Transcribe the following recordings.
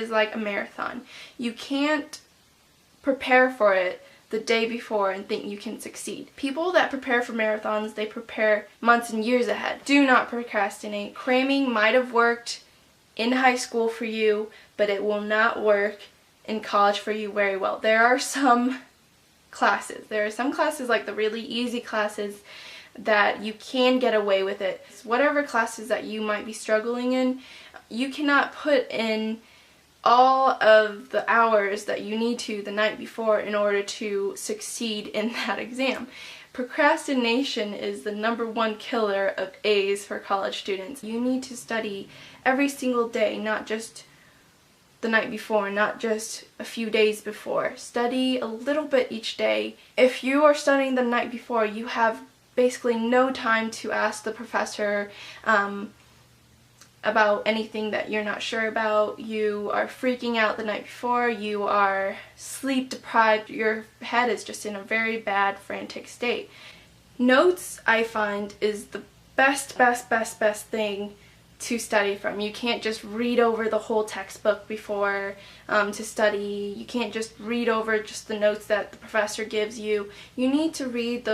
is like a marathon. You can't prepare for it the day before and think you can succeed. People that prepare for marathons, they prepare months and years ahead. Do not procrastinate. Cramming might have worked in high school for you, but it will not work in college for you very well. There are some classes like the really easy classes that you can get away with it. Whatever classes that you might be struggling in, you cannot put in all of the hours that you need to the night before in order to succeed in that exam. Procrastination is the #1 killer of A's for college students. You need to study every single day, not just the night before, not just a few days before. Study a little bit each day. If you are studying the night before, you have basically no time to ask the professor about anything that you're not sure about. You are freaking out the night before, you are sleep deprived, your head is just in a very bad, frantic state. Notes, I find, is the best thing to study from. You can't just read over the whole textbook before to study. You can't just read over just the notes that the professor gives you. You need to read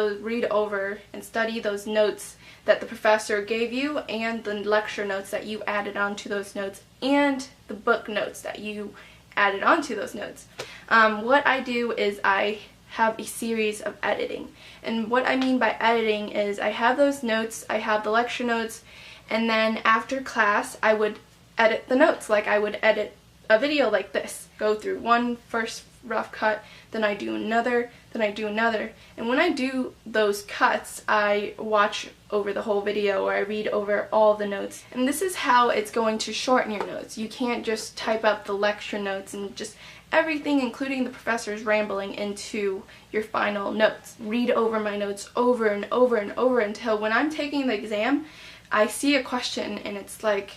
over and study those notes that the professor gave you, and the lecture notes that you added onto those notes, and the book notes that you added onto those notes. What I do is I have a series of editing, and what I mean by editing is I have those notes, I have the lecture notes, and then after class I would edit the notes like I would edit a video like this. Go through one first rough cut, then I do another, then I do another. And when I do those cuts, I watch over the whole video, or I read over all the notes. And this is how it's going to shorten your notes. You can't just type up the lecture notes and just everything, including the professor's rambling, into your final notes. Read over my notes over and over and over until when I'm taking the exam, I see a question and it's like,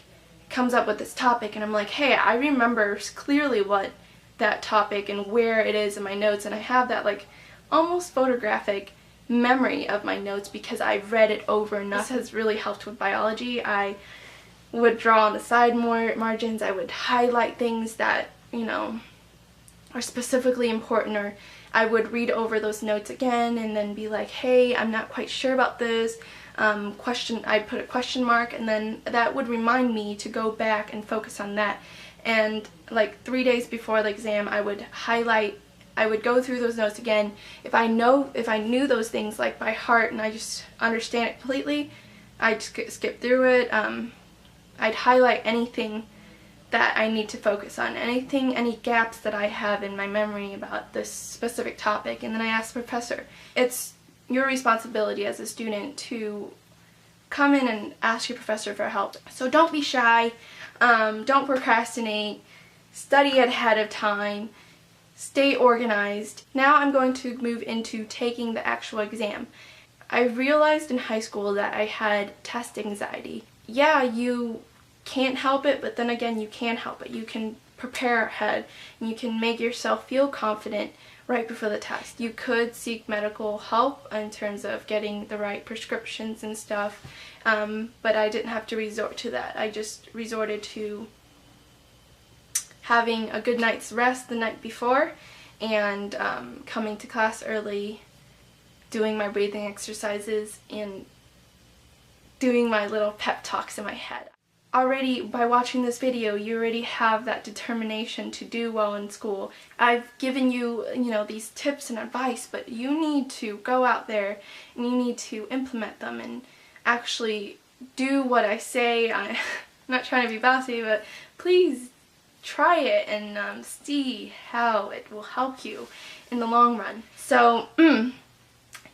comes up with this topic, and I'm like, hey, I remember clearly what that topic and where it is in my notes, and I have that like almost photographic memory of my notes because I've read it over enough. This has really helped with biology. I would draw on the side margins, I would highlight things that, you know, are specifically important, or I would read over those notes again and then be like, hey, I'm not quite sure about this. I'd put a question mark, and then that would remind me to go back and focus on that. And like 3 days before the exam, I would go through those notes again. If I knew those things like by heart and I just understand it completely, I'd skip through it. I'd highlight anything that I need to focus on, any gaps that I have in my memory about this specific topic, and then I ask the professor. It's your responsibility as a student to come in and ask your professor for help. So don't be shy, don't procrastinate, study ahead of time, stay organized. Now I'm going to move into taking the actual exam. I realized in high school that I had test anxiety. Yeah, you can't help it, but then again, you can help it. You can prepare ahead, and you can make yourself feel confident right before the test. You could seek medical help in terms of getting the right prescriptions and stuff, but I didn't have to resort to that. I just resorted to having a good night's rest the night before, and coming to class early, doing my breathing exercises, and doing my little pep talks in my head. Already, by watching this video, you already have that determination to do well in school. I've given you, these tips and advice, but you need to go out there and you need to implement them and actually do what I say. I'm not trying to be bossy, but please try it and see how it will help you in the long run. So,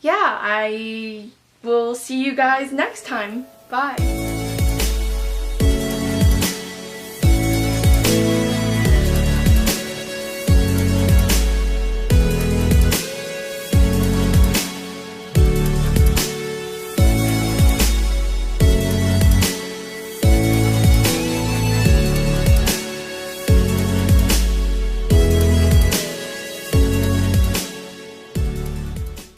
yeah, I will see you guys next time. Bye.